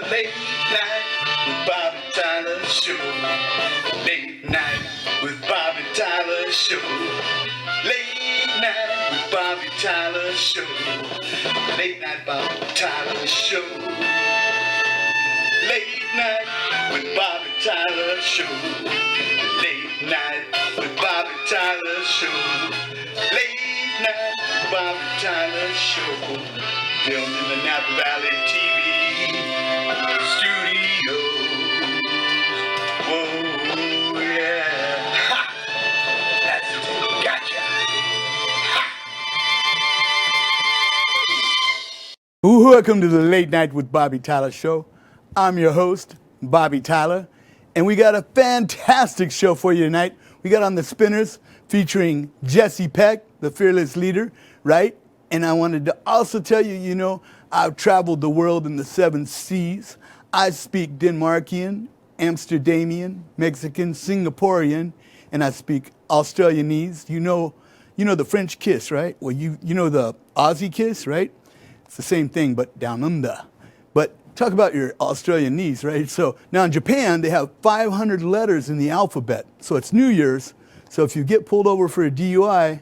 Late night with Bobby Tyler Show. Late night with Bobby Tyler Show. Late night with Bobby Tyler Show. Late night Bobby Tyler Show. Late night with Bobby Tyler Show. Late night with Bobby Tyler Show. Late night with Bobby Tyler Show. Filmed in the Napa Valley TV studios. Whoa, yeah. Ha! That's it. Gotcha. Ha! Welcome to the Late Night with Bobby Tyler Show. I'm your host, Bobby Tyler, and we got a fantastic show for you tonight. We got on the spinners featuring Jessie Peck, the fearless leader, right? And I wanted to also tell you, you know, I've traveled the world in the 7 seas. I speak Denmarkian, Amsterdamian, Mexican, Singaporean, and I speak Australianese. You know the French kiss, right? Well, you know the Aussie kiss, right? It's the same thing, but down under. But talk about your Australianese, right? So now in Japan, they have 500 letters in the alphabet. So it's New Year's. So if you get pulled over for a DUI,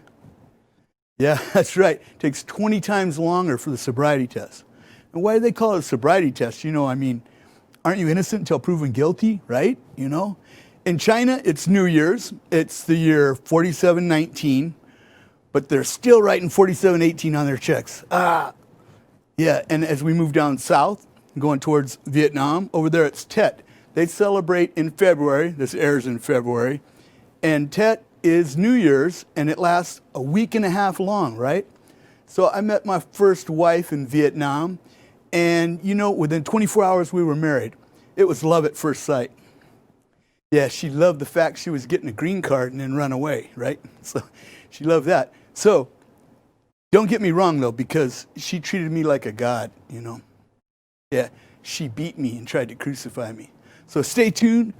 yeah, that's right. It takes 20 times longer for the sobriety test. And why do they call it a sobriety test? You know, I mean, aren't you innocent until proven guilty, right? You know? In China, it's New Year's. It's the year 4719, but they're still writing 4718 on their checks. Yeah, and as we move down south, going towards Vietnam, over there it's Tet. They celebrate in February. This airs in February. And Tet is New Year's, and it lasts a week and a half long, right? So I met my first wife in Vietnam, and you know, within 24 hours we were married. It was love at first sight. Yeah, she loved the fact she was getting a green card and then run away, right? So she loved that. So don't get me wrong though, because she treated me like a god, you know. Yeah, she beat me and tried to crucify me. So stay tuned.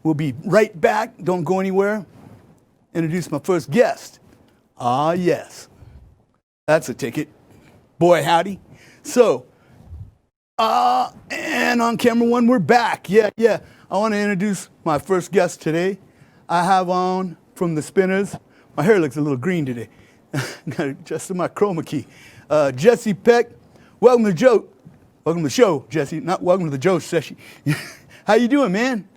We'll be right back. Don't go anywhere. Introduce my first guest. Ah, yes. That's a ticket. Boy, howdy. So, and on camera one, we're back. Yeah. I want to introduce my first guest today. I have on from the Spinners. My hair looks a little green today. Got to adjust my chroma key. Jessie Peck. Welcome to the show, Jessie. Not welcome to the Joe session. How you doing, man?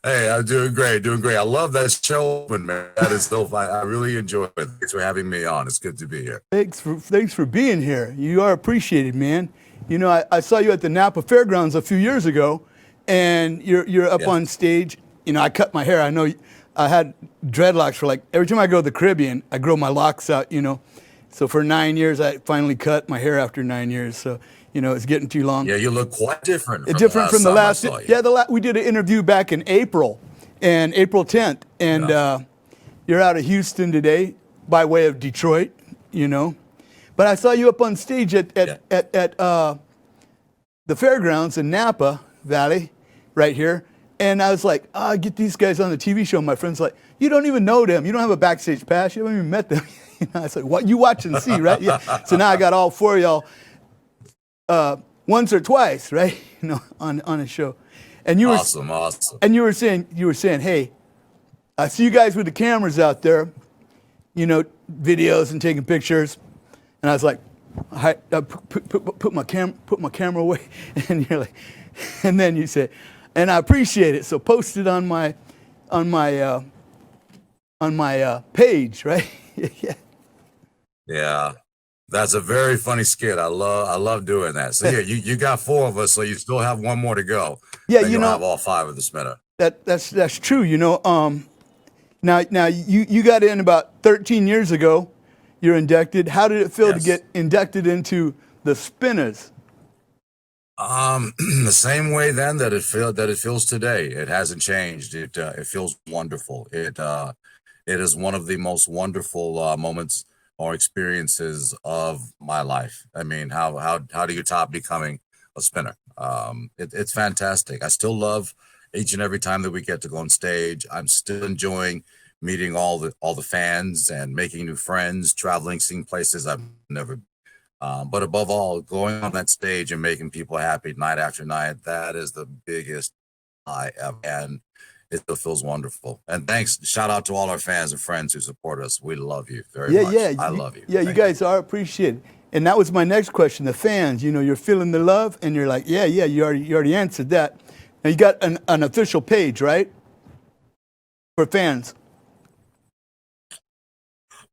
Hey, I'm doing great. I love that show, man. That is so fun. I really enjoy it. Thanks for having me on. It's good to be here. Thanks for being here. You are appreciated, man. You know, I saw you at the Napa Fairgrounds a few years ago, and you're up on stage. You know, I cut my hair. I know I had dreadlocks for every time I go to the Caribbean, I grow my locks out, you know. So for 9 years, I finally cut my hair after 9 years. So, you know, it's getting too long. Yeah, you look quite different. From the last. Yeah, we did an interview back in April, April 10th, and you're out of Houston today, by way of Detroit, you know. But I saw you up on stage at the fairgrounds in Napa Valley, right here, and I was like, get these guys on the TV show. My friend's like, you don't even know them. You don't have a backstage pass. You haven't even met them. You know, I was like, what? You watch and see, right? Yeah. So now I got all 4 of y'all. Once or twice, right? You know, on a show, and you were awesome. And you were saying, hey, I see you guys with the cameras out there, you know, videos and taking pictures, and I was like, I put my camera away, and you're like, and then you said, and I appreciate it, so post it on my page, right? Yeah. That's a very funny skit. I love doing that. So yeah, you got 4 of us, so you still have 1 more to go. Yeah, then you know, have all 5 of the Spinner. That's true. You know, now you got in about 13 years ago. You're inducted. How did it feel to get inducted into the Spinners? The same way then that it feels today. It hasn't changed. It feels wonderful. It is one of the most wonderful moments or experiences of my life. I mean, how do you top becoming a spinner? It's fantastic. I still love each and every time that we get to go on stage. I'm still enjoying meeting all the fans and making new friends, traveling, seeing places I've never But above all, going on that stage and making people happy night after night, that is the biggest I ever. And it still feels wonderful. And thanks, shout out to all our fans and friends who support us. We love you very Yeah, much. yeah, I love you. yeah. You Thank you. guys are appreciated, and that was my next question. The fans, you're feeling the love, and you're like, yeah, yeah. You already answered that. Now you got an official page, right, for fans?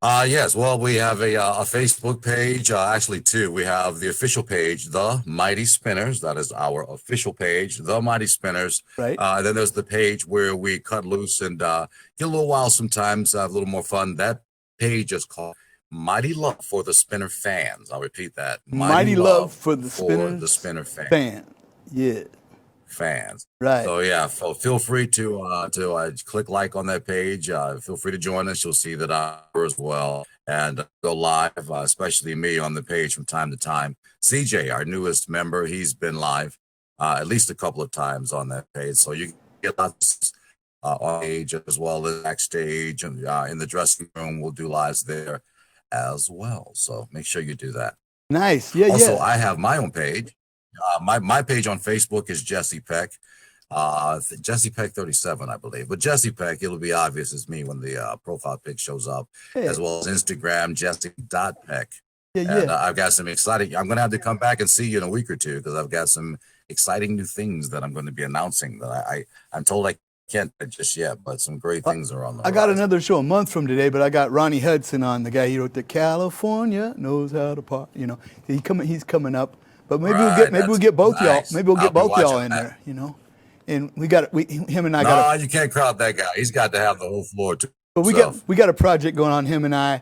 Yes, well, we have a Facebook page, actually two. We have the official page, The Mighty Spinners. That is our official page, The Mighty Spinners. Right. Then there's the page where we cut loose and get a little wild sometimes, have a little more fun. That page is called Mighty Love for the Spinner Fans. I'll repeat that. Mighty love for the Spinner fans. fan. Yeah. Fans. Right. So yeah, feel free to click like on that page. Feel free to join us. You'll see that I'm as well and go live, especially me on the page from time to time. CJ, our newest member, he's been live at least a couple of times on that page. So you get lots on page as well as backstage and in the dressing room. We'll do lives there as well. So make sure you do that. Nice. Yeah, Also, yeah. I have my own page. My page on Facebook is Jessie Peck, Jessie Peck 37, I believe. But Jessie Peck, it'll be obvious it's me when the profile pic shows up, Hey. as well as Instagram, Jessie.Peck. Yeah, And yeah. I've got some exciting, I'm going to have to come back and see you in a week or two because I've got some exciting new things that I'm going to be announcing that I'm told I can't just yet, but some great things are on the I got horizon. another show a month from today, but I got Ronnie Hudson on, the guy he wrote the California Knows How to Party. He's coming up. But maybe we'll get both nice. y'all. Maybe we'll I'll get be both y'all watching in that. there. And him and I No, got. you can't crowd that guy. He's got to have the whole floor too. But we got a project going on, him and I,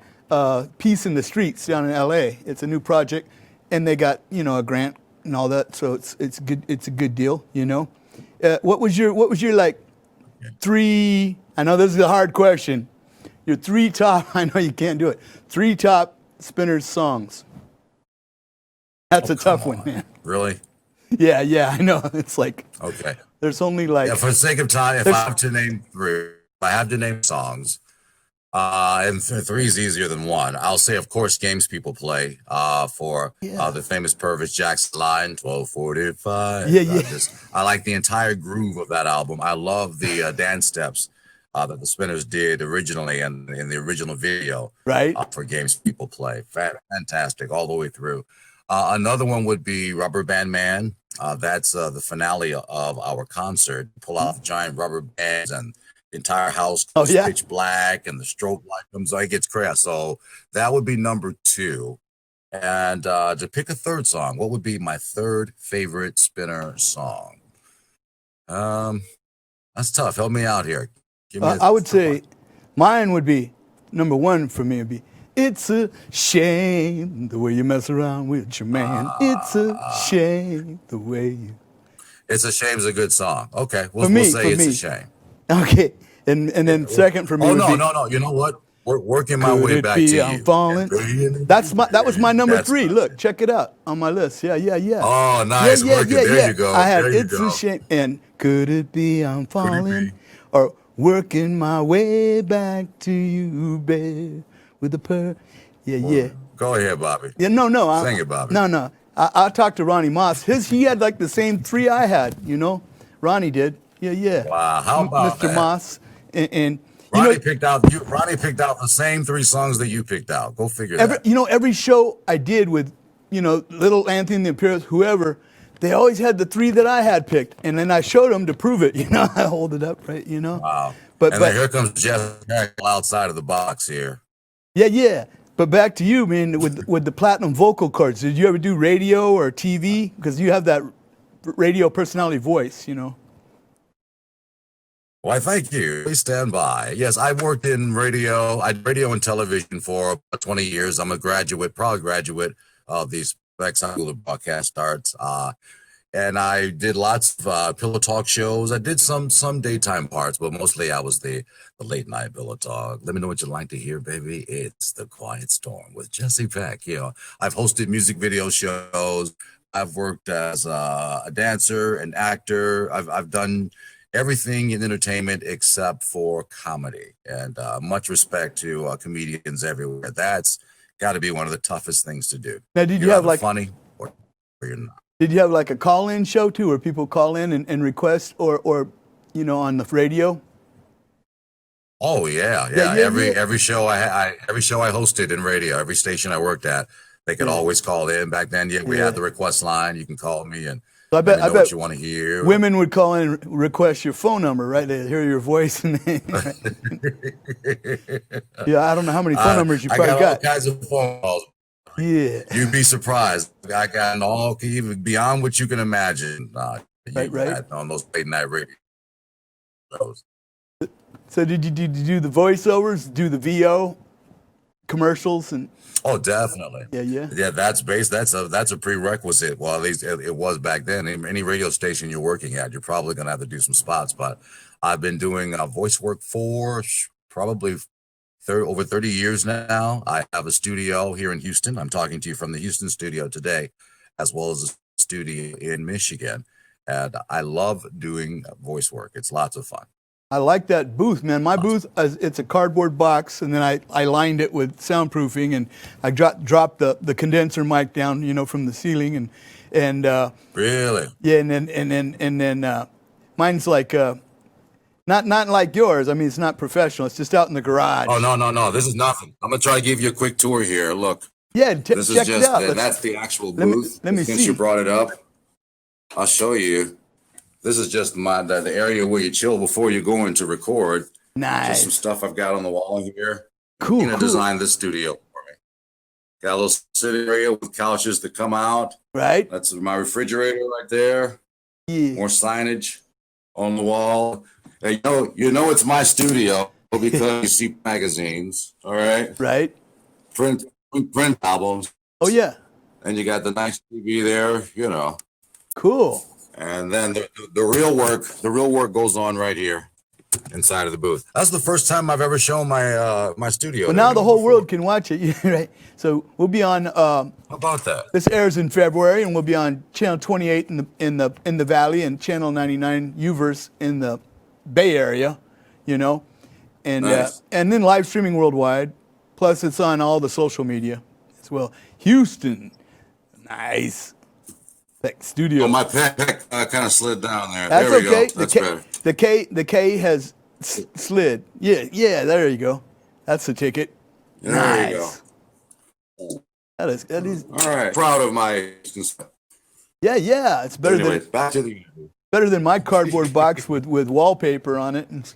Peace in the Streets down in L.A. It's a new project, and they got a grant and all that, so it's good. It's a good deal. What was your like three? I know this is a hard question. Your three top. I know you can't do it. Three top Spinners songs. That's a tough one, man. Really? Yeah, yeah, I know. It's like Okay. there's only like Yeah, for the sake of time, if I have to name three, if I have to name songs, and three is easier than one. I'll say, of course, games people play for the famous Purvis Jackson line, 1245. Yeah, yeah. I like the entire groove of that album. I love the dance steps that the Spinners did originally and in the original video right. For games people play. Fantastic all the way through. Another one would be Rubber Band Man. That's the finale of our concert. Pull out the giant rubber bands and the entire house goes pitch black and the strobe light comes on. It gets crazy. So that would be number two. And to pick a third song, what would be my third favorite Spinner song? That's tough. Help me out here. Give me I would say mine would be number one for me would be It's a Shame the Way You Mess Around with Your Man. It's a shame the way you. It's a Shame is a good song. Okay, we'll say It's a Shame. Okay, and then second for me. Oh would be, no! You know what? We're working my way back to you. I'm falling. That was my number three. Look, check it out on my list. Yeah. Oh, nice. There you go. I had It's a Shame and Could It Be I'm Falling or Working My Way Back to You, babe, with the yeah. Go ahead, Bobby. Yeah, no. Sing it, Bobby. No. I talked to Ronnie Moss. He had like the same three I had. Ronnie did. Yeah. Wow, how about Mr. that? Moss and Ronnie picked out the same three songs that you picked out. Go figure that. Every show I did with, Little Anthony and the Imperials, whoever, they always had the three that I had picked, and then I showed them to prove it. I hold it up, right? Wow. But then here comes Jeff outside of the box here. Yeah. But back to you, man, with the platinum vocal cords. Did you ever do radio or TV? Because you have that radio personality voice, Why, thank you. Please stand by. Yes, I worked in radio. I did radio and television for about 20 years. I'm a proud graduate of the Specs School of Broadcast Arts. And I did lots of pillow talk shows. I did some daytime parts, but mostly I was the late night pillow talk. Let me know what you'd like to hear, baby. It's The Quiet Storm with Jessie Peck. I've hosted music video shows. I've worked as a dancer, an actor. I've done everything in entertainment except for comedy. And much respect to comedians everywhere. That's got to be one of the toughest things to do. Now, did you You're have either like funny or you're not. did you have like a call-in show too, where people call in and request, or on the radio? Oh yeah, Yeah, yeah. yeah, yeah. Every show every show I hosted in radio, every station I worked at, they could Yeah. always call in. Back then, yeah, we Yeah. had the request line. You can call me and So I let me bet know what you want to hear. women would call in and request your phone number, right? They hear your voice, and yeah, I don't know how many phone numbers you I probably got all got. kinds of phone calls. Yeah, You'd be surprised. I got all even beyond what you can imagine. right, right. Had on those late night radio shows. So did you do the voiceovers, do the VO commercials, and Oh, definitely. yeah? That's that's a prerequisite. Well, at least it was back then. Any radio station you're working at, you're probably gonna have to do some spots. But I've been doing voice work for probably over 30 years now. I have a studio here in Houston. I'm talking to you from the Houston studio today, as well as a studio in Michigan. And I love doing voice work. It's lots of fun. I like that booth, man. My booth, it's a cardboard box, and then I lined it with soundproofing, and I dropped the condenser mic down, from the ceiling, and Really? yeah, and then mine's like not like yours. I mean, it's not professional. It's just out in the garage. Oh, no. This is nothing. I'm going to try to give you a quick tour here. Look. Yeah, This is check just, it out. and that's the actual let me- booth. let me Since see. you brought it up, I'll show you. This is just the area where you chill before you go in to record. Just some Nice, stuff I've got on the wall here. cool, Tina cool. designed this studio for me. Got a little sitting area with couches that come out. Right? That's my refrigerator right there. Yeah. More signage on the wall. Hey, you know it's my studio because you see magazines. All right, Right? print albums, Oh yeah. and you got the nice TV there. Cool. And then the real work goes on right here inside of the booth. That's the first time I've ever shown my studio. Well, there. now the whole world can watch it, right? So we'll be on. How about that? This airs in February, and we'll be on channel 28 in the Valley and channel 99 Uverse in the Bay Area, and Nice. and then live streaming worldwide. Plus, it's on all the social media as well. Houston, nice. Peck Studio. Oh, my pen kind of slid down there. That's There we okay. go. That's better. The K has slid. Yeah. There you go. That's the ticket. There nice. you go. That is. All right. Proud of my. Yeah. It's better Anyway, than back to the. better than my cardboard box with wallpaper on it. And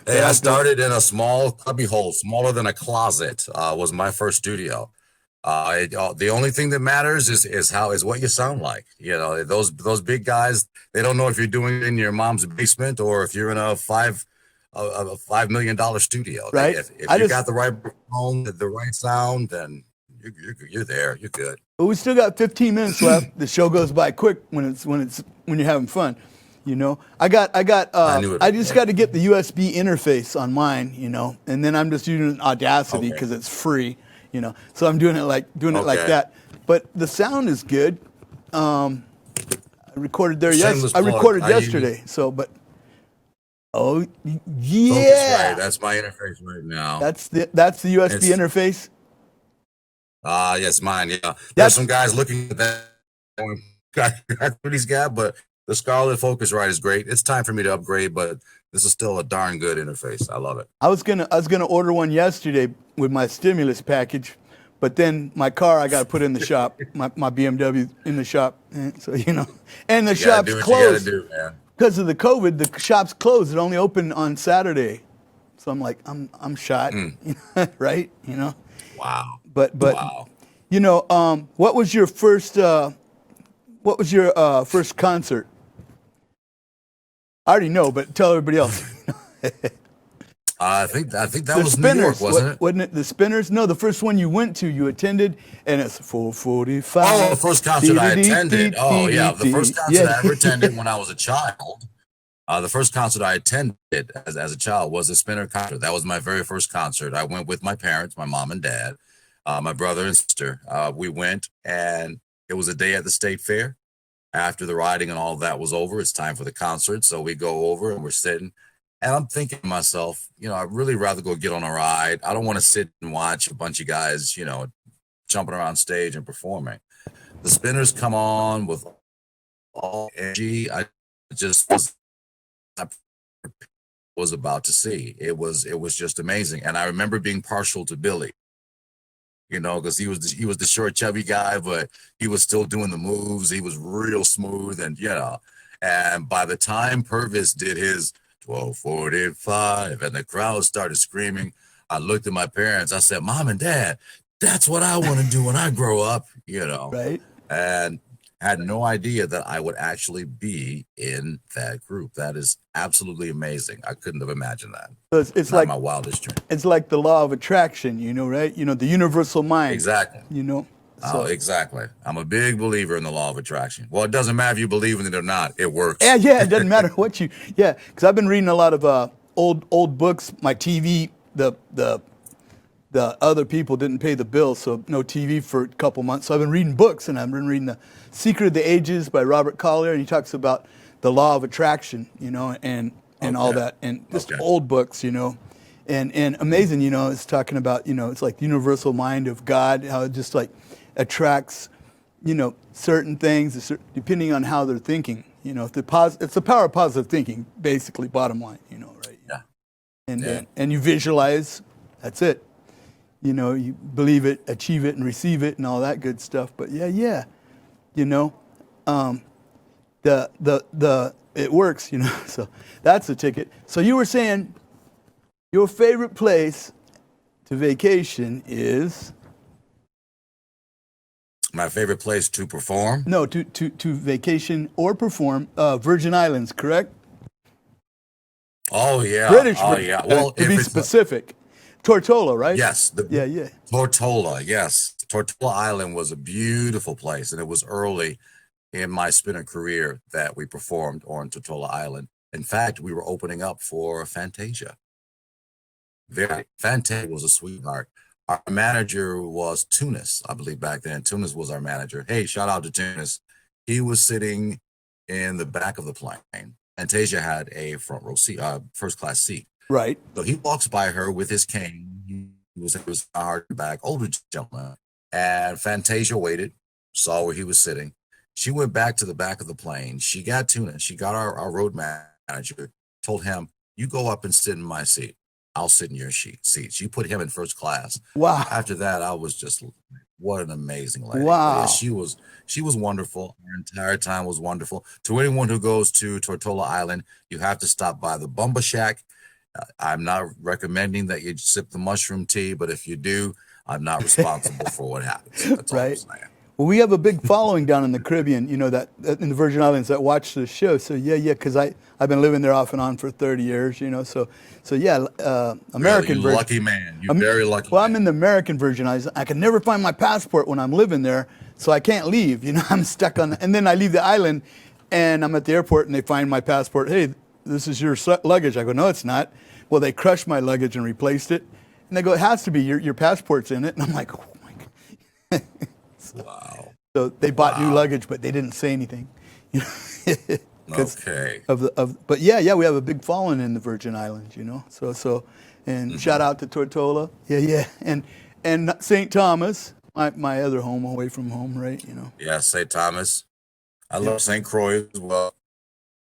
Hey, I started in a small cubby hole, smaller than a closet. Was my first studio. The only thing that matters is what you sound like. Those big guys, they don't know if you're doing it in your mom's basement or if you're in a $5 million studio. Right. If you got the right tone, the right sound, then you're there. You're good. But we still got 15 minutes left. The show goes by quick when you're having fun. I knew it. I just got to get the USB interface on mine, and then I'm just using Audacity Okay. because it's free, So I'm doing it like Okay. that. But the sound is good. I recorded there Shameless I plug. recorded I use- yesterday. So, but Focusrite, yeah, that's my interface right now. that's the USB It's- interface. Yes, mine. Yeah, That's- there's some guys looking at that. Going, "God, that's what he's got," but the Scarlett Focusrite is great. It's time for me to upgrade, but this is still a darn good interface. I love it. I was gonna order one yesterday with my stimulus package, but then my car I got to put in the shop, my BMW in the shop, and so and the You gotta shop's do what closed you gotta do, man. because of the COVID. The shop's closed. It only opened on Saturday, so I'm like I'm shot, right? Wow. But Wow. what was your first first concert? I already know, but tell everybody else. I think that The was New York, Spinners, wasn't it? Wasn't it the Spinners? No, the first one you went to, you attended, and it's 4:45. Oh, the first concert I attended. Oh, yeah, the first concert I ever attended when I was a child. The first concert I attended as a child was a Spinner concert. That was my very first concert. I went with my parents, my mom and dad, my brother and sister. We went, and it was a day at the state fair. After the riding and all of that was over, it's time for the concert. So we go over and we're sitting. And I'm thinking to myself, I'd really rather go get on a ride. I don't want to sit and watch a bunch of guys, jumping around stage and performing. The spinners come on with all energy. I just was about to see. It was just amazing. And I remember being partial to Billy, because he was the short, chubby guy, but he was still doing the moves. He was real smooth, and by the time Purvis did his 12:45 and the crowd started screaming, I looked at my parents. I said, "Mom and Dad, that's what I want to do when I grow up," Right. and had no idea that I would actually be in that group. That is absolutely amazing. I couldn't have imagined that. So it's Not like my wildest dream. it's like the law of attraction, right? The universal mind. Exactly. So Exactly. I'm a big believer in the law of attraction. Well, it doesn't matter if you believe in it or not. It works. yeah, it doesn't matter what you. Yeah, because I've been reading a lot of old books. My TV, the other people didn't pay the bill, so no TV for a couple months. So I've been reading books, and I've been reading The Secret of the Ages by Robert Collier, and he talks about the law of attraction, and all that, and just old books, and amazing, it's talking about, it's like the universal mind of God, how it just like attracts, certain things depending on how they're thinking, it's the power of positive thinking, basically, bottom line, right? Yeah. And you visualize, that's it. You believe it, achieve it, and receive it, and all that good stuff. But it works, So that's the ticket. So you were saying your favorite place to vacation is? My favorite place to perform? No, to vacation or perform, Virgin Islands, correct? Oh yeah. British. Oh yeah. Well, to be specific. Tortola, right? Yes. Yeah. Tortola, yes. Tortola Island was a beautiful place, and it was early in my spinner career that we performed on Tortola Island. In fact, we were opening up for Fantasia. Fantasia was a sweetheart. Our manager was Tunis, I believe back then. Tunis was our manager. Hey, shout out to Tunis. He was sitting in the back of the plane. Fantasia had a front row seat, first class seat. Right. So he walks by her with his cane. He was a hard back, older gentleman. And Fantasia waited, saw where he was sitting. She went back to the back of the plane. She got Tuna. She got our road manager, told him, "You go up and sit in my seat. I'll sit in your seat." She put him in first class. Wow. After that, I was just, what an amazing lady. Wow. Yeah, she was wonderful. Her entire time was wonderful. To anyone who goes to Tortola Island, you have to stop by the Bumba Shack. I'm not recommending that you sip the mushroom tea, but if you do, I'm not responsible for what happens. That's all I'm saying. Well, we have a big following down in the Caribbean, that in the Virgin Islands that watch the show. So because I've been living there off and on for 30 years, So yeah, American Virgin. Lucky man. You're very lucky. Well, I'm in the American Virgin Islands. I can never find my passport when I'm living there, so I can't leave. I'm stuck on. And then I leave the island, and I'm at the airport, and they find my passport. Hey, this is your luggage. I go, no, it's not. Well, they crushed my luggage and replaced it. And they go, it has to be. Your passport's in it. And I'm like, oh my God. Wow. So they bought new luggage, but they didn't say anything. Okay. But yeah, we have a big following in the Virgin Islands, So and shout out to Tortola. Yeah. And St. Thomas, my other home away from home, right? Yeah, St. Thomas. I love St. Croix as well.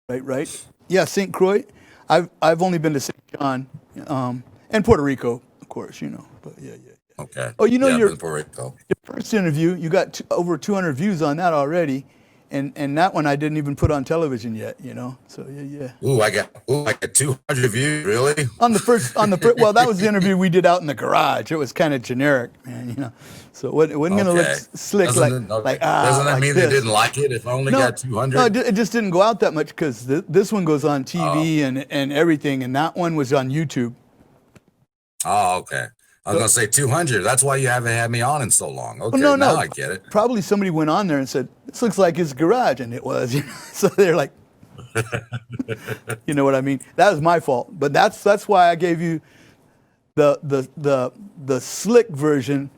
Right. Yeah, St. Croix. I've only been to St. John, and Puerto Rico, of course, But yeah. Okay. Oh, your Puerto Rico. Your first interview, you got over 200 views on that already, and that one I didn't even put on television yet, So yeah. Ooh, I got 200 views, really? Well, that was the interview we did out in the garage. It was kind of generic, man, So it wasn't going to look slick Doesn't that mean they didn't like it? If I only got 200? No, it just didn't go out that much because this one goes on TV and everything, and that one was on YouTube. Oh, okay. I was going to say 200. That's why you haven't had me on in so long. Okay, well, no. Now I get it. Probably somebody went on there and said, this looks like his garage, and it was. So they're like, you know what I mean? That was my fault. But that's why I gave you the slick version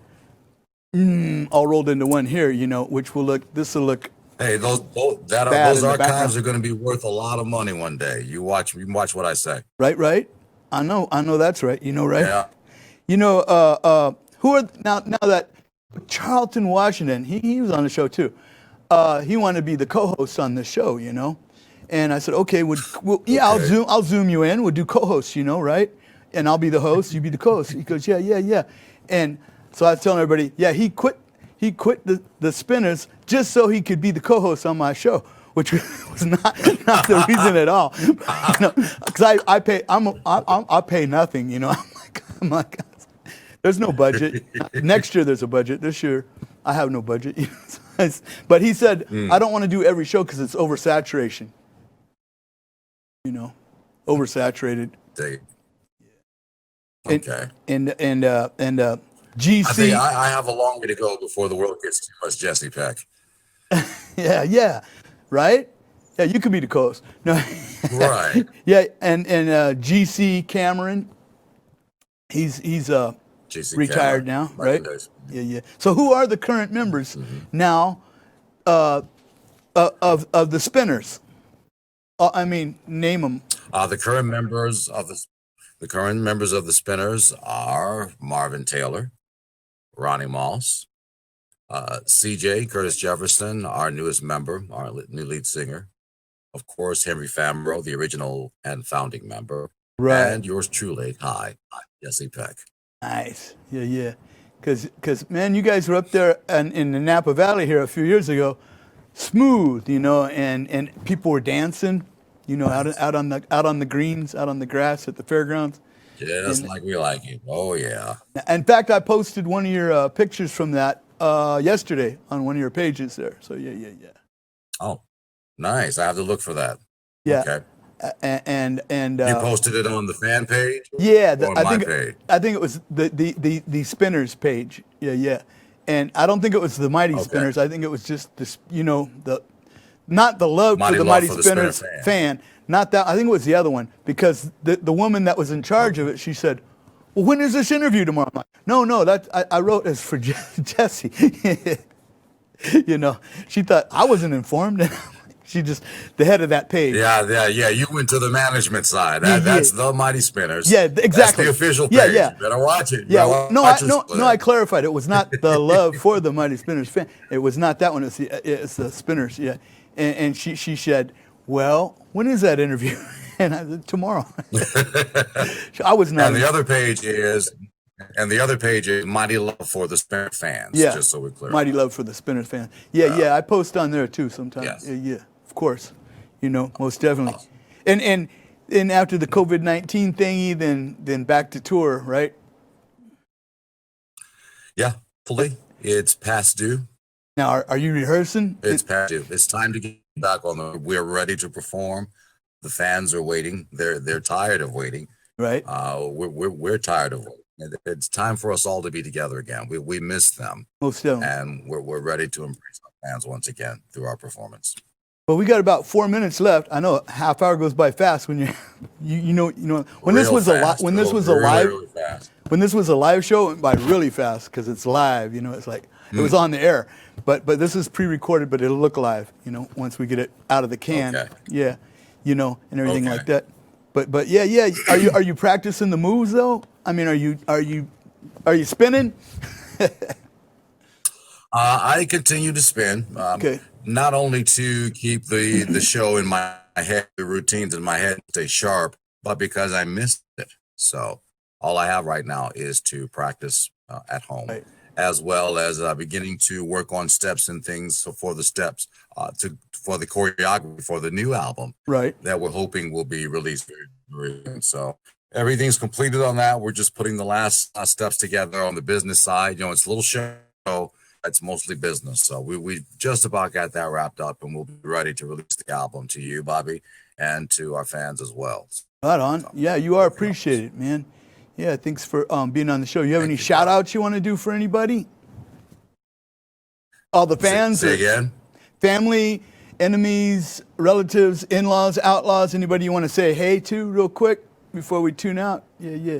all rolled into one here, which this will look Hey, bad those in the background. archives are going to be worth a lot of money one day. You watch what I say. Right, right. I know that's right. You know, right? Yeah. You know, who are now that Charlton Washington? He was on the show too. He wanted to be the co-host on the show, you know, and I said, okay, yeah, Okay. I'll zoom you in. We'll do co-hosts, you know, right? And I'll be the host, you be the co-host. He goes, yeah, yeah, yeah. And so I was telling everybody, yeah, he quit the Spinners just so he could be the co-host on my show, which was not the reason at all. You know, because I pay nothing. You know, I'm like, there's no budget. Next year there's a budget. This year I have no budget. You know, but he said I don't want to do every show because it's oversaturation. You know, oversaturated. They- And Okay. and I GC. think I have a long way to go before the world gets too much Jessie Peck. Yeah, yeah, right. Yeah, you could be the co-host. No, Right. yeah, and GC Cameron, he's JC retired Cameron. now, Michael right? Davis. Yeah, yeah. So who are the current members now uh, of the Spinners? I mean, name them. The current members of the Spinners are Marvin Taylor, Ronnie Moss, CJ Curtis Jefferson, our newest member, our new lead singer. Of course, Henry Fambro, the original and founding member, Right. and yours truly. Hi, I'm Jessie Peck. Nice. Yeah, yeah. Because man, you guys were up there in the Napa Valley here a few years ago, smooth, you know, and people were dancing, you know, out on the greens, out on the grass at the fairgrounds. Just And like we like it. Oh yeah. in fact, I posted one of your pictures from that yesterday on one of your pages there. So yeah, yeah, yeah, Oh, nice. I have to look for that. yeah. Okay. And You posted it on the fan page yeah, or on my page? I think it was the Spinners page. Yeah, yeah. And I don't think it was the Mighty Okay. Spinners. I think it was just this, you know, not the love Mighty for the love Mighty for the Spinner Spinners fan. Not that. I think it was the other one because the woman that was in charge of it, she said, "Well, when is this interview tomorrow?" I'm like, "No, that I wrote as for Jessie." You know, she thought I wasn't informed. She just the head of that page. Yeah. You went to the management side. Yeah, That's yeah. the Mighty Spinners. Yeah, That's exactly. the official Yeah, page. yeah. You better watch it. You Yeah, better no, watch this I clarified. It was not the love for the Mighty Spinners fan. It was not that one. It's the Spinners. Yeah, and she said, "Well, when is that interview?" And I said, "Tomorrow." I was not. And the other page is Mighty Love for the Spinner fans. Yeah, Just so we're clear. Mighty love for the Spinners fan. Yeah, yeah. I post on there too sometimes. Yes. Yeah, of course. You know, most definitely. And after the COVID-19 thingy, then back to tour, right? Yeah, fully. It's past due. Now, are you rehearsing? It's past due. It's time to get back on the. We're ready to perform. The fans are waiting. They're tired of waiting. Right. We're tired of waiting. It's time for us all to be together again. We miss them, Most definitely. and we're ready to embrace our fans once again through our performance. Well, we got about 4 minutes left. I know a half hour goes by fast when you know when this was Really fast. when this was a live show, it went by really fast because it's live. You know, it's like it was on the air, but this is pre-recorded, but it'll look live. You know, once we get it out of the can. Okay. Yeah, you know, and everything Okay. like that. But yeah. Are you practicing the moves though? I mean, are you spinning? I continue to spin. Okay. Not only to keep the show in my head, the routines in my head stay sharp, but because I missed it. So all I have right now is to practice at home, Right. as well as beginning to work on steps and things for the steps for the choreography for the new album Right. that we're hoping will be released very soon. So everything's completed on that. We're just putting the last steps together on the business side. You know, it's a little show. It's mostly business. So we just about got that wrapped up, and we'll be ready to release the album to you, Bobby, and to our fans as well. Right on. Yeah, you are appreciated, man. Yeah, thanks for being on the show. You have any shout outs you want to do for anybody? All the fans? Say again? Family, enemies, relatives, in-laws, outlaws, anybody you want to say hey to real quick before we tune out? Yeah.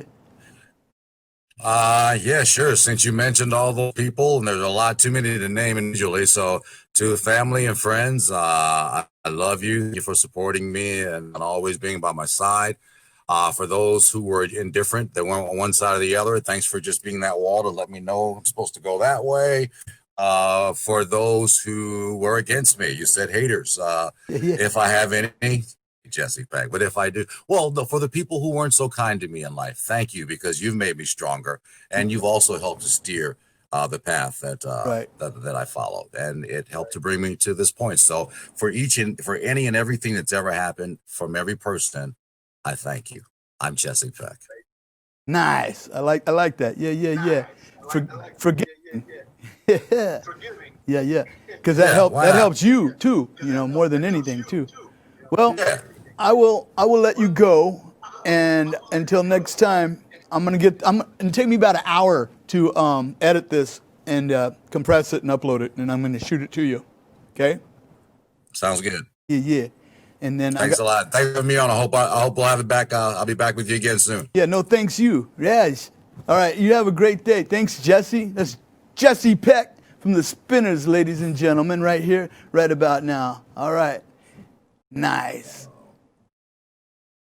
Yeah, sure. Since you mentioned all those people, and there's a lot too many to name individually. So, to family and friends, I love you. Thank you for supporting me and always being by my side. For those who were indifferent, they went on one side or the other, thanks for just being that wall to let me know I'm supposed to go that way. For those who were against me, you said haters. Yeah, yeah. If I have any, Jessie Peck. But if I do, well, for the people who weren't so kind to me in life, thank you because you've made me stronger and you've also helped to steer the path Right. that I followed, and it helped to bring me to this point. So for any and everything that's ever happened from every person, I thank you. I'm Jessie Peck. Nice. I like that. Yeah, yeah, yeah. Forgiving. Yeah. Yeah, yeah. Because Yeah, why that not? helps you too, more than anything too. Well, Yeah, I will let you go, and until next time, gonna take me about an hour to edit this and compress it and upload it, and I'm gonna shoot it to you. Okay? sounds good. Yeah, yeah. And then Thanks a lot. Thanks for me on. I hope we'll have it back. I'll be back with you again soon. yeah, no, thanks you. Yes. All right, you have a great day. Thanks, Jesse. That's Jessie Peck from the Spinners, ladies and gentlemen, right here, right about now. All right. Nice.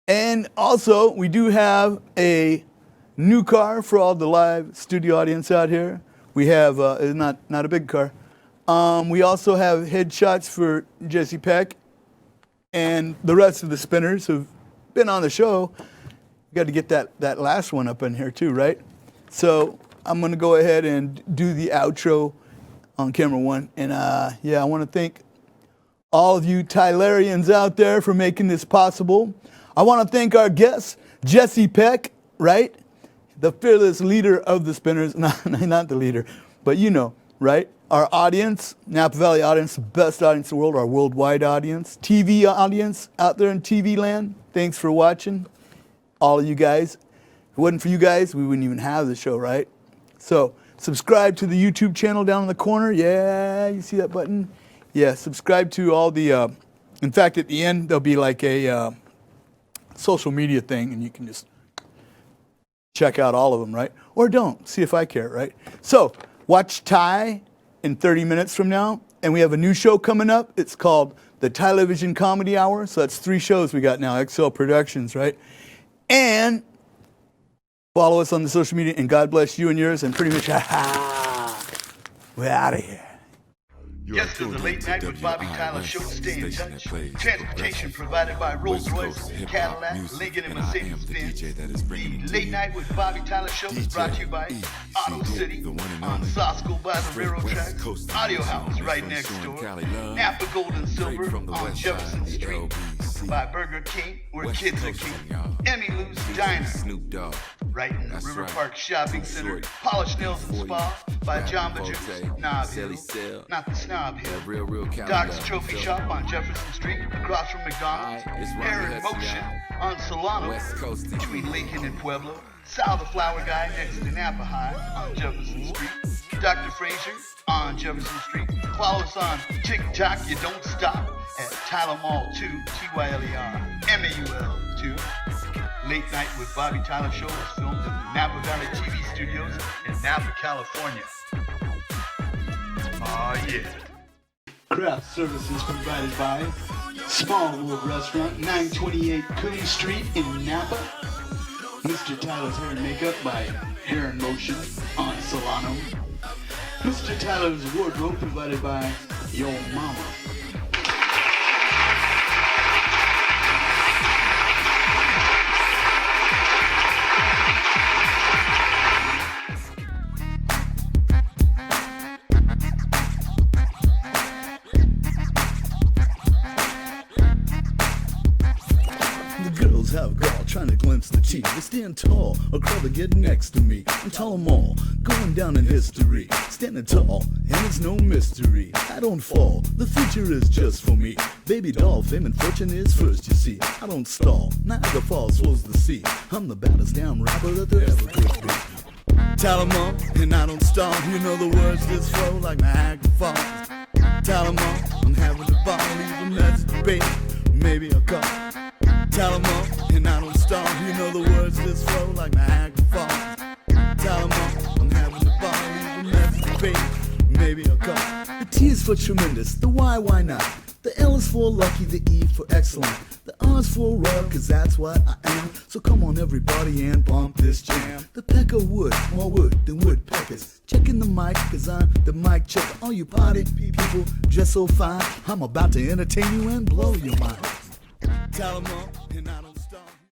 And also, we do have a new car for all the live studio audience out here. We have, it's not a big car. We also have headshots for Jessie Peck and the rest of the Spinners who've been on the show. We got to get that last one up in here too, right? So I'm going to go ahead and do the outro on camera one. And yeah, I want to thank all of you Tylerians out there for making this possible. I want to thank our guest, Jessie Peck, right? The fearless leader of the Spinners. Not the leader, but right? Our audience, Napa Valley audience, the best audience in the world, our worldwide audience, TV audience out there in TV land. Thanks for watching, all of you guys. If it wasn't for you guys, we wouldn't even have the show, right? So subscribe to the YouTube channel down in the corner. Yeah, you see that button? Yeah, subscribe to all the, in fact, at the end, there'll be like a social media thing, and you can just check out all of them, right? Or don't, see if I care, right? So watch Ty in 30 minutes from now, and we have a new show coming up. It's called the Television Comedy Hour. So that's 3 shows we got now, XL Productions, right? And follow us on the social media, and God bless you and yours, and pretty much, we're out of here. Yes, to the Late Night with Bobby Tyler show. Stay in touch. Transportation provided by Rolls-Royce, Cadillac, Lincoln, and Mercedes-Benz. The Late Night with Bobby Tyler show is brought to you by Auto City, on Sosco by the railroad tracks, Audio House right next door, Napa Gold and Silver on Jefferson Street, by Burger King, where kids are king, Emmy Lou's Diner, right in the River Park Shopping Center, Polish Nails and Spa by Jamba Juice, Knob Hill, not the Snob Hill, Doc's Trophy Shop on Jefferson Street, across from McDonald's, Air in Motion on Solano, between Lincoln and Pueblo, Sal the Flower Guy next to Napa High on Jefferson Street, Dr. Frazier on Jefferson Street. Follow us on TikTok, you don't stop, at Tyler Mall 2, Tyler MAUL 2. Late Night with Bobby Tyler show was filmed in the Napa Valley TV studios in Napa, California. Aw, yeah. Craft services provided by Small World Restaurant, 928 Coon Street in Napa. Mr. Tyler's Hair and Makeup by Hair in Motion on Solano. Mr. Tyler's Wardrobe provided by Yo Mama. Have a girl trying to glimpse the tea. They stand tall or crawl to get next to me. I'm tall them all, going down in history. Standing tall, and it's no mystery. I don't fall, the future is just for me. Baby doll, fame and fortune is first, you see. I don't stall, Niagara Falls flows the sea. I'm the baddest damn rapper that there ever could be. Tell 'em all, and I don't stall. You know the words just flow like Niagara Falls. Tell 'em all, I'm having a ball. Leave a message, baby, maybe I'll call. Tell 'em all, and I don't stall. You know the words just flow like Niagara Falls. Tell 'em for tremendous, the why not? The L is for lucky, the E for excellent. The R is for royal, cause that's what I am. So come on everybody and bump this jam. The pecker wood, more wood than woodpeckers. Checking the mic, cause I'm the mic checker. All you party people dress so fine, I'm about to entertain you and blow your mind. Tell 'em up and I don't stop.